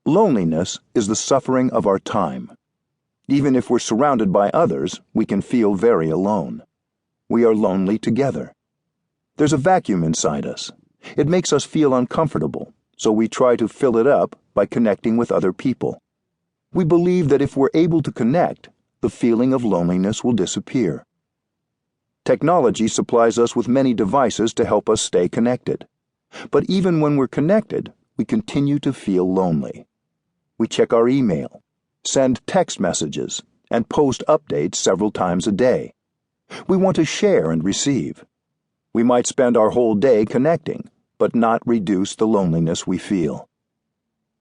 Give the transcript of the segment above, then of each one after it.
Loneliness is the suffering of our time. Even if we're surrounded by others, we can feel very alone. We are lonely together. There's a vacuum inside us. It makes us feel uncomfortable, so we try to fill it up by connecting with other people. We believe that if we're able to connect, the feeling of loneliness will disappear. Technology supplies us with many devices to help us stay connected. But even when we're connected, we continue to feel lonely. We check our email, send text messages, and post updates several times a day. We want to share and receive. We might spend our whole day connecting, but not reduce the loneliness we feel.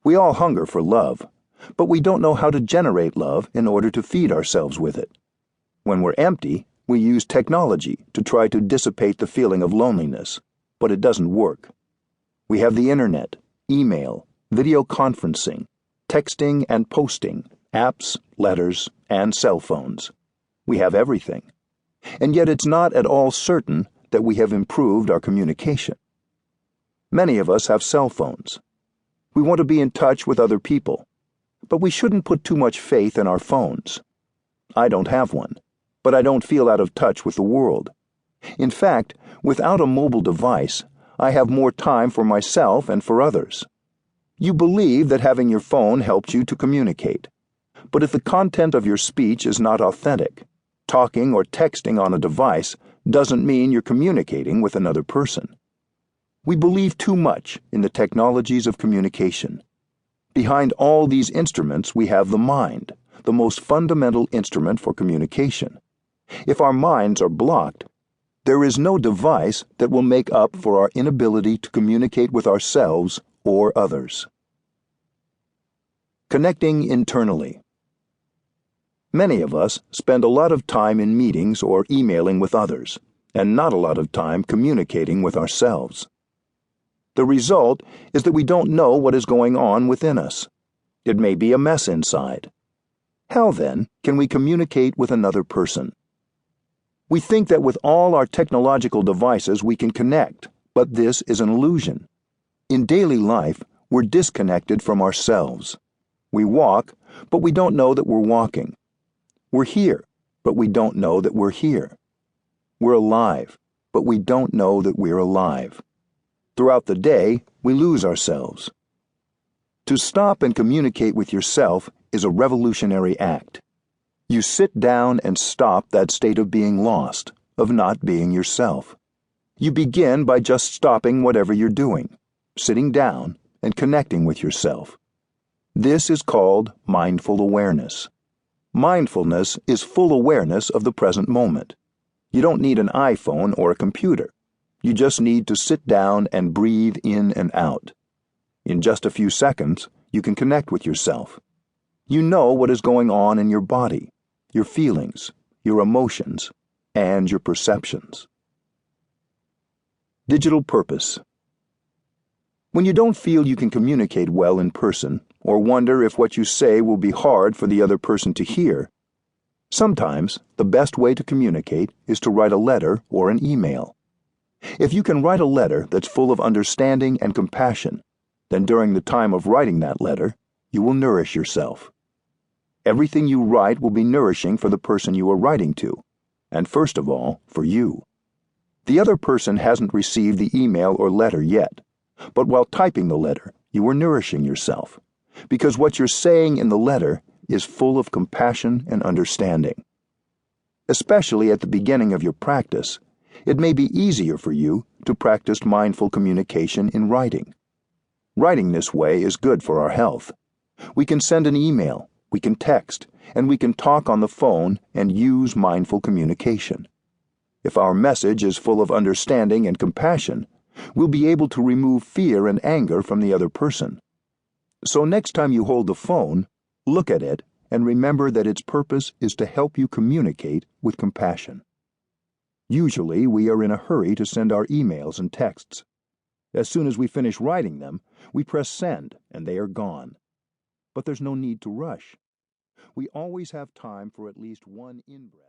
We all hunger for love, but we don't know how to generate love in order to feed ourselves with it. When we're empty, we use technology to try to dissipate the feeling of loneliness, but it doesn't work. We have the internet, email, video conferencing, texting and posting, apps, letters, and cell phones. We have everything. And yet it's not at all certain that we have improved our communication. Many of us have cell phones. We want to be in touch with other people, but we shouldn't put too much faith in our phones. I don't have one, but I don't feel out of touch with the world. In fact, without a mobile device, I have more time for myself and for others. You believe that having your phone helps you to communicate, but if the content of your speech is not authentic, talking or texting on a device doesn't mean you're communicating with another person. We believe too much in the technologies of communication. Behind all these instruments, we have the mind, the most fundamental instrument for communication. If our minds are blocked, there is no device that will make up for our inability to communicate with ourselves or others. Connecting internally. Many of us spend a lot of time in meetings or emailing with others, and not a lot of time communicating with ourselves. The result is that we don't know what is going on within us. It may be a mess inside. How, then, can we communicate with another person? We think that with all our technological devices we can connect, but this is an illusion. In daily life, we're disconnected from ourselves. We walk, but we don't know that we're walking. We're here, but we don't know that we're here. We're alive, but we don't know that we're alive. Throughout the day, we lose ourselves. To stop and communicate with yourself is a revolutionary act. You sit down and stop that state of being lost, of not being yourself. You begin by just stopping whatever you're doing, sitting down, and connecting with yourself. This is called mindful awareness. Mindfulness is full awareness of the present moment. You don't need an iPhone or a computer. You just need to sit down and breathe in and out. In just a few seconds, you can connect with yourself. You know what is going on in your body, your feelings, your emotions, and your perceptions. Digital purpose. When you don't feel you can communicate well in person, or wonder if what you say will be hard for the other person to hear, sometimes the best way to communicate is to write a letter or an email. If you can write a letter that's full of understanding and compassion, then during the time of writing that letter, you will nourish yourself. Everything you write will be nourishing for the person you are writing to, and first of all, for you. The other person hasn't received the email or letter yet, but while typing the letter, you are nourishing yourself, because what you're saying in the letter is full of compassion and understanding. Especially at the beginning of your practice, it may be easier for you to practice mindful communication in writing. Writing this way is good for our health. We can send an email, we can text, and we can talk on the phone and use mindful communication. If our message is full of understanding and compassion, we'll be able to remove fear and anger from the other person. So next time you hold the phone, look at it and remember that its purpose is to help you communicate with compassion. Usually we are in a hurry to send our emails and texts. As soon as we finish writing them, we press send and they are gone. But there's no need to rush. We always have time for at least one in-breath.